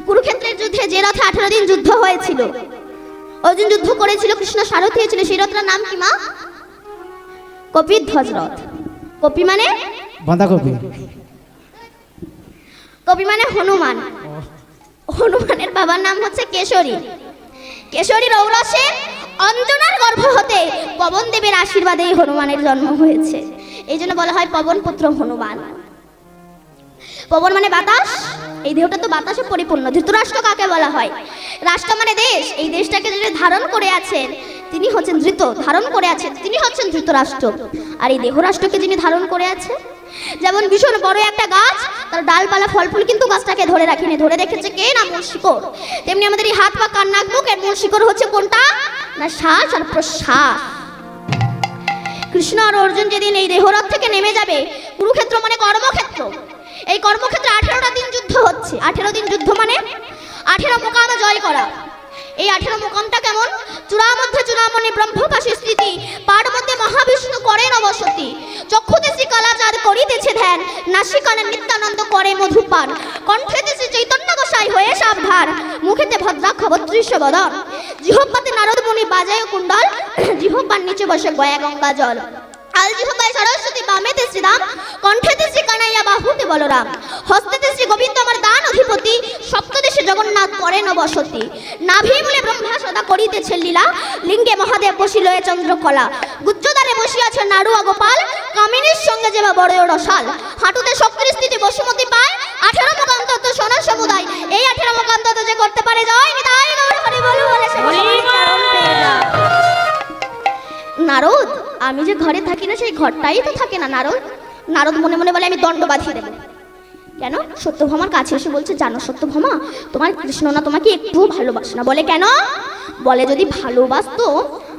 কুরুক্ষেত্রের যুদ্ধে যে রথে 18 দিন যুদ্ধ হয়েছিল, অর্জুন যুদ্ধ করেছিল, কৃষ্ণ সারথি হয়েছিল, সেই রথটার নাম কি মা? কপিধ্বজ রথ। কপি মানে বাঁধাকপি, কপি মানে হনুমান। হনুমানের বাবার নাম হচ্ছে কেশরী। কেশরীর ঔরসে অঞ্জনার গর্ভ হতে পবন দেবের আশীর্বাদেই হনুমানের জন্ম হয়েছে। এই জন্য বলা হয় পবন পুত্র হনুমান। পবন মানে বাতাস, এই দেহটা তো বাতাসে পরিপূর্ণ। ধৃতরাষ্ট্র কাকে বলা হয়? রাষ্ট্র মানে দেশ। এই দেশটাকে যিনি ধারণ করে আছেন তিনি হচ্ছেন ধৃত, ধারণ করে আছেন তিনি হচ্ছেন ধৃতরাষ্ট্র। আর এই দেহ রাষ্ট্রকে যিনি ধারণ করে আছে, যেমন ভীষণ বড় একটা গাছ, তার ডালপালা ফল ফুল কিন্তু গাছটাকে ধরে রাখেনি, ধরে রেখেছে কে? না মূল শিকড়। তেমনি আমাদের এই হাত পা কান নাক মুখ, এর মূল শিকড় হচ্ছে কোনটা? না শ্বাস আর প্রশ্বাস। কৃষ্ণ আর অর্জুন যেদিন এই দেহরথ থেকে নেমে যাবে, কুরুক্ষেত্র মানে কর্মক্ষেত্র, এই কর্মক্ষেত্রে 18টা দিন যুদ্ধ হচ্ছে। 18 দিন যুদ্ধ মানে 18 মোকাম জয় করা। এই 18 মোকামটা কেমন? চূড়া মধ্যে চূড়ামণি ব্রহ্মকাশী স্থিতি, পাড় মধ্যে মহাবিষ্ণু করেন অবসতি, চক্ষুতে শ্রী কালাচার করিতেছে ধ্যান, নাসিকানে নিত্যানন্দ করে মধুপান, কণ্ঠেতে শ্রী চৈতন্য গোসাই হয়ে সাবধান, মুখেতে ভদ্রাক্ষ 32 বদন, জিহ্বাতে নারদ মুনি বাজায় কুণ্ডল, জিহ্বার নিচে বসে গয়া গঙ্গা জল, আল জিহ্বায় সরস্বতী, বামেতে শ্রীরাম, কণ্ঠেতে শ্রী কানাইয়া, বাহুতে বলরাম, হস্তেতে শ্রী গোবিন্দ আমার দান অধিপতি, সপ্তদেশে জগন্নাথ করেন বসতি, নাভি মূলে ব্রহ্মা সদা করিতেছে লীলা, লিঙ্গে মহাদেব বসিল এ চন্দ্রকলা, গুজ্জদারে বসিয়াছে নাড়ুয়া গোপাল, কামিনীর সঙ্গে যেবা বড় রসাল, হাঁটুতে শক্তির স্থিতি বসুমতি পায়, 18 মোকাম তত্ত্ব সোনার সমুদায়, এই 18 মোকাম তত্ত্ব যে করতে পারে জয় নিতাই গৌর হরি বল বলে সে চরণ পেয়ে যায়। নারদ, আমি যে ঘরে থাকি না সেই ঘরটাই তো থাকে না নারদ। নারদ মনে মনে বলে আমি দণ্ড বাঁধিয়ে দেব। কেন? সত্যভামার কাছে এসে বলছে, জানো সত্যভামা, তোমার কৃষ্ণ না তোমাকে একটুও ভালোবাসে না। বলে কেন? বলে যদি ভালোবাসতো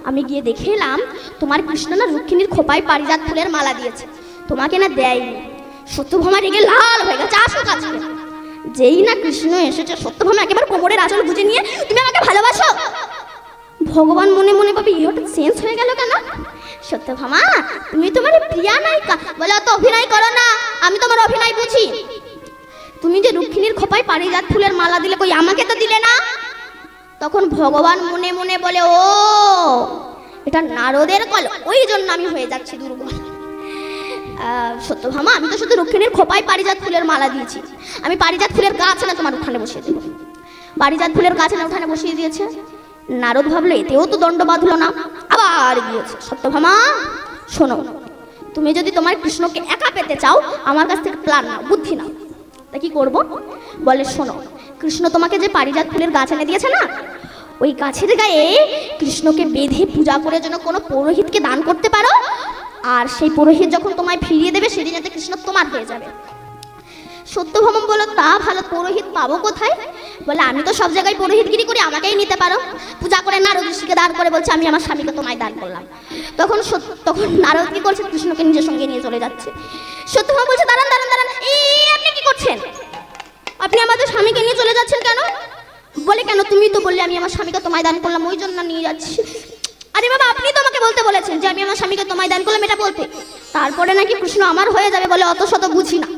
আমি গিয়ে দেখে এলাম তোমার কৃষ্ণ না রুক্মিণীর খোপায় পারিজাত ফুলের মালা দিয়েছে, তোমাকে না দেয়নি। সত্যভামা রেগে লাল হয়ে গেছে, আসো কাছে। যেই না কৃষ্ণ এসেছে, সত্যভামা একেবারে কোমরের আঁচল গুজে নিয়ে, তুমি আমাকে ভালোবাসো? ভগবান মনে মনে ভাবে এই হঠাৎ চেঞ্জ হয়ে গেল কেন? সত্যভামা, তুমি তোমার প্রিয়া নায়িকা। বলে অত অভিনয় করো না, আমি তোমার অভিনয় বুঝি। তুমি যে রুক্মিণীর খোপায় পারিজাত ফুলের মালা দিলে, কই আমাকে তো দিলে না। তখন ভগবান মনে মনে বলে, ও এটা নারদের কল, ওই জন্য আমি হয়ে যাচ্ছি দুর্বল। সত্যভামা, আমি তো শুধু রুক্মিণীর খোপায় পারিজাত ফুলের মালা দিয়েছি, আমি পারিজাত ফুলের গাছ না তোমার উঠানে বসিয়ে দেবো। পারিজাত ফুলের গাছ না উঠানে বসিয়ে দিয়েছে। নারদ ভাবলো এতেও তো দণ্ড বাঁধলো না, আবার গিয়েছে। সত্যভামা শোনো, তুমি যদি তোমার কৃষ্ণকে একা পেতে চাও, আমার কাছ থেকে প্ল্যান নাও, বুদ্ধি নাও। তা কি করবো? বলে শোনো, কৃষ্ণ তোমাকে যে পারিজাত ফুলের গাছ এনে দিয়েছে না, ওই গাছের গায়ে কৃষ্ণকে বেঁধে পূজা করে যেন কোনো পুরোহিতকে দান করতে পারো, আর সেই পুরোহিত যখন তোমায় ফিরিয়ে দেবে সেদিন যাতে কৃষ্ণ তোমার হয়ে যাবে। সত্যভামা বলল, তা ভালো, পুরোহিত পাবো কোথায়? বলে আমি তো সব জায়গায় পুরোহিতগিরি করি, আমাকেই নিতে পারো। পূজা করে নারদ ঋষিকে দান করে বলছে আমি আমার স্বামীকে তোমায় দান করলাম। তখন নারদ কি করছে? কৃষ্ণকে নিজের সঙ্গে নিয়ে চলে যাচ্ছে। সত্যভামা বলছে, দাঁড়ান দাঁড়ান দাঁড়ান, এই আপনি কি করছেন? আপনি আমাদের স্বামীকে নিয়ে চলে যাচ্ছেন কেন? বলে কেন? তুমি তো বললে আমি আমার স্বামীকে তোমায় দান করলাম, ওই জন্য নিয়ে যাচ্ছি। আরে বাবা, আপনি তো আমাকে বলতে বলেছেন যে আমি আমার স্বামীকে তোমায় দান করলাম, এটা বলতে। তারপরে নাকি কৃষ্ণ আমার হয়ে যাবে। বলে অত শত বুঝি না,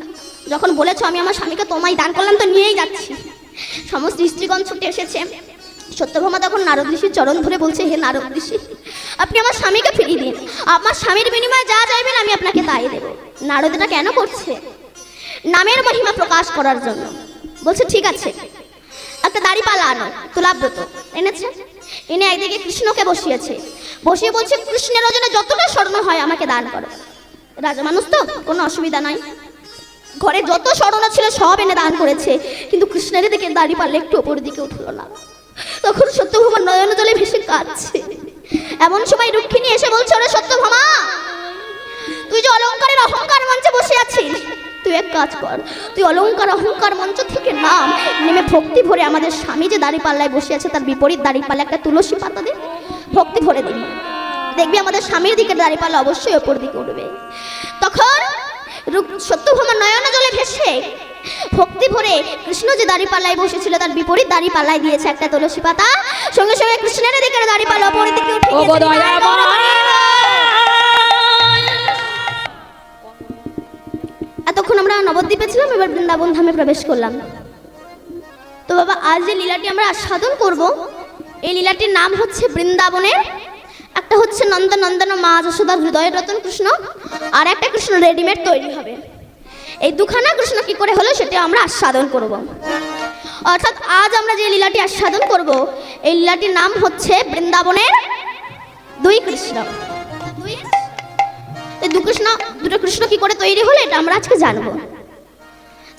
যখন বলেছো আমি আমার স্বামীকে তোমায় দান করলাম তো নিয়েই যাচ্ছি। সমস্ত স্ত্রীগণ ছুটে এসেছে। সত্যভামা তখন নারদ ঋষির চরণ ধরে বলছে, হে নারদ ঋষি, আপনি আমার স্বামীকে ফিরিয়ে দিন, আমার স্বামীর বিনিময়ে যা চাইবেন আমি আপনাকে তাই দেব। নারদ এটা কেন করছে? নামের মহিমা প্রকাশ করার জন্য। বলছে ঠিক আছে, একটা দাড়িপাল্লা আনো, তুলাব্রত এনেছে, এনে একদিকে কৃষ্ণকে বসিয়েছে, বসিয়ে বলছে কৃষ্ণের ওজনে যতটা স্বর্ণ হয় আমাকে দান করো। রাজা মানুষ তো, কোনো অসুবিধা নাই, ঘরে যত স্বর্ণ ছিল সব এনে দান করেছে, কিন্তু কৃষ্ণের দিকে দাড়িপাল্লা একটু ওপর দিকে উঠলো না। তখন সত্যভামা নয়ন জলে ভেসে কাঁদছে। এমন সময় রুক্মিণী এসে বলছে, ওরে সত্যভামা, তুই যে অলংকারের অহংকার মঞ্চে বসে আছিস, তুই এক কাজ কর, তুই অলংকার অহংকার মঞ্চ থেকে নাম, নেমে ভক্তি ভরে আমাদের স্বামী যে দাড়িপাল্লায় বসে আছে তার বিপরীত দাড়িপাল্লা একটা তুলসী পাতা দে, ভক্তি ভরে দিবি, দেখবি আমাদের স্বামীর দিকে দাড়িপাল্লা অবশ্যই ওপর দিকে উঠবে। তখন সত্যভামা নয়ন জলে ভেসে ভক্তি ভরে কৃষ্ণ যে দাড়িপাল্লায় বসেছিল তার বিপরীত দাড়িপাল্লায় দিয়েছে একটা তুলসী পাতা, সঙ্গে সঙ্গে কৃষ্ণের দিকে দাড়িপাল্লা ওপরের দিকে উঠে এতক্ষণ আমরা নবদ্বীপে ছিলাম, এবার বৃন্দাবন ধামে প্রবেশ করলাম। তো বাবা আজ যে লীলাটি আমরা আস্বাদন করব, এই লীলাটির নাম হচ্ছে বৃন্দাবনের। একটা হচ্ছে নন্দনন্দন মা যশোদার হৃদয়ের রতন কৃষ্ণ, আর একটা কৃষ্ণ রেডিমেড তৈরি হবে। এই দুখানা কৃষ্ণ কি করে হলো সেটা আমরা আস্বাদন করব। অর্থাৎ আজ আমরা যে লীলাটি আস্বাদন করব, এই লীলাটির নাম হচ্ছে বৃন্দাবনের দুই কৃষ্ণ। এই দুটো কৃষ্ণ কি করে তৈরি হলো এটা আমরা আজকে জানবো।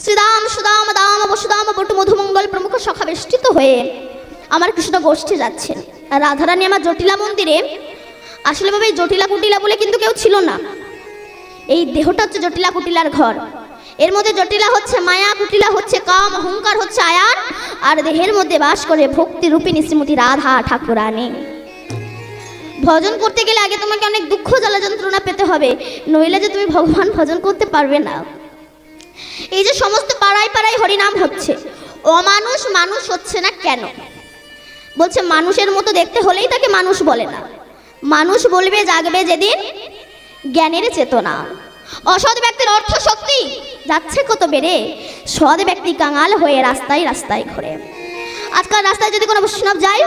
শ্রীদাম সুদাম দাম বসুদাম বটু মধুমঙ্গল প্রমুখ সখা বেষ্টিত হয়ে আমার কৃষ্ণ গোষ্ঠী যাচ্ছেন। আর রাধারানী আমার জটিলা মন্দিরে, আসলে বাবা এই জটিলা কুটিলা বলে কিন্তু কেউ ছিল না। এই দেহটা হচ্ছে জটিলা কুটিলার ঘর। এর মধ্যে জটিলা হচ্ছে মায়া, কুটিলা হচ্ছে কাম, অহংকার হচ্ছে আয়ান, আর দেহের মধ্যে বাস করে ভক্তি রূপিণী শ্রীমতী রাধা ঠাকুরানী। ভজন করতে গেলে আগে তোমাকে অনেক দুঃখ জ্বালা যন্ত্রণা পেতে হবে, নইলে যে তুমি ভগবান ভজন করতে পারবে না। এই যে সমস্ত পাড়ায় পাড়ায় হরিনাম হচ্ছে, অমানুষ মানুষ হচ্ছে না কেন? বলছে মানুষের মতো দেখতে হলেই তাকে মানুষ বলে না। মানুষ বলবে জাগবে যেদিন জ্ঞানের চেতনা। অসৎ ব্যক্তির অর্থ শক্তি যাচ্ছে কত বেড়ে, সৎ ব্যক্তি কাঙাল হয়ে রাস্তায় রাস্তায় ঘোরে। আজকাল রাস্তায় যদি কোনো বৈষ্ণব যায়,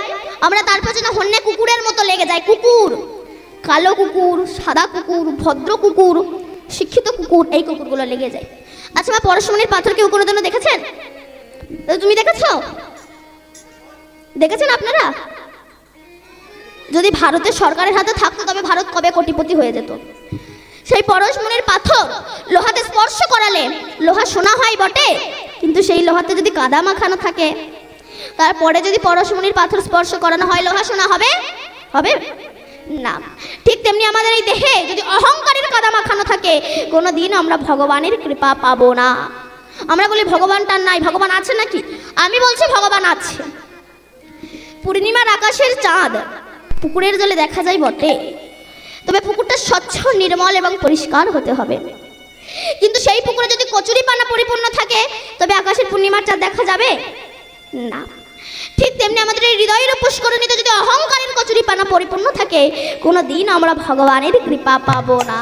আমরা তার পেছনে হন্যে কুকুরের মতো লেগে যাই। কুকুর, কালো কুকুর, সাদা কুকুর, ভদ্র কুকুর, শিক্ষিত কুকুর, এই কুকুরগুলো লেগে যায়। আচ্ছা মা, পরশমণির পাথর কেউ কোনোদিনও দেখেছেন? তুমি দেখেছো? দেখেছেন আপনারা? যদি ভারতের সরকারের হাতে থাকতো তবে ভারত কবে কোটিপতি হয়ে যেত। সেই পরশমণির পাথর লোহাতে স্পর্শ করালে লোহা সোনা হয় বটে, কিন্তু সেই লোহাতে যদি কাদা মাখানো থাকে, তারপরে যদি পরশমণির পাথর স্পর্শ করানো হয়, লোহা সোনা হবে? হবে না। ঠিক তেমনি আমাদের এই দেহে যদি অহংকারের কাদা মাখানো থাকে, কোনো দিন আমরা ভগবানের কৃপা পাবো না। আমরা বলি ভগবানটার নাই, ভগবান আছে নাকি? আমি বলছি ভগবান আছে। পূর্ণিমার আকাশের চাঁদ পুকুরের জলে দেখা যায় বটে, তবে পুকুরটা স্বচ্ছ, নির্মল এবং পরিষ্কার হতে হবে। কিন্তু সেই পুকুরে যদি কচুরি পানা পরিপূর্ণ থাকে, তবে আকাশের পূর্ণিমার চাঁদ দেখা যাবে না। ঠিক তেমনি আমাদের এই হৃদয়ের পুষ্করণীতে যদি অহংকারের কচুরি পানা পরিপূর্ণ থাকে, কোনো দিন আমরা ভগবানের কৃপা পাবো না।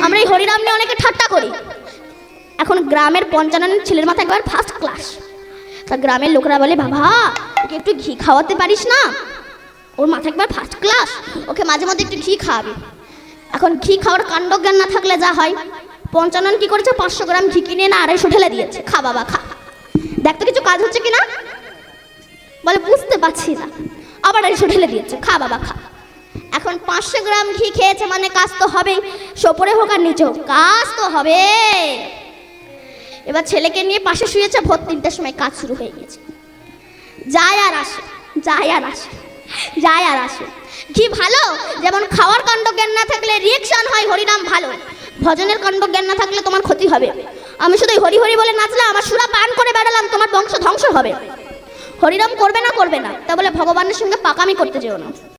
আমরা এই হরিনাম নিয়ে অনেকে ঠাট্টা করি। এখন গ্রামের 55 ছেলের মাথা একবার ফার্স্ট ক্লাস। তা গ্রামের লোকরা বলে, বাবা ওকে একটু ঘি খাওয়াতে পারিস না? ওর মাথা একবার ফার্স্ট ক্লাস, ওকে মাঝে মধ্যে একটু ঘি খাওয়াবি। এখন ঘি খাওয়ার কাণ্ডজ্ঞান না থাকলে যা হয়, 55 কি করেছে, 500 গ্রাম ঘি কিনে না 250 ঢেলে দিয়েছে। খা বাবা খা, দেখ তো কিছু কাজ হচ্ছে কিনা। বলে বুঝতে পারছি না, আবার 250 ঢেলে দিয়েছে। খা বাবা খা। এখন 500 গ্রাম ঘি খেয়েছে মানে কাজ তো হবেই, সোপরে হোক আর নিচে হোক, কাজ তো হবে। এবার ছেলেকে নিয়ে পাশে শুয়েছে, ভোর 3টার সময় কাজ শুরু হয়ে গেছে। যায় আর আসে, যায় আর আসে, যায় আর আসে। ঘি ভালো, যেমন খাওয়ার কাণ্ডজ্ঞান না থাকলে রিয়েকশন হয়, হরিনাম ভালো। ভজনের কাণ্ডজ্ঞান না থাকলে তোমার ক্ষতি হবে। আমি শুধু হরি হরি বলে নাচলাম, আমার সুরা পান করে বেড়ালাম, তোমার বংশ ধ্বংস হবে। হরিনাম করবে না, করবে না, তা বলে ভগবানের সঙ্গে পাকামি করতে যেও না।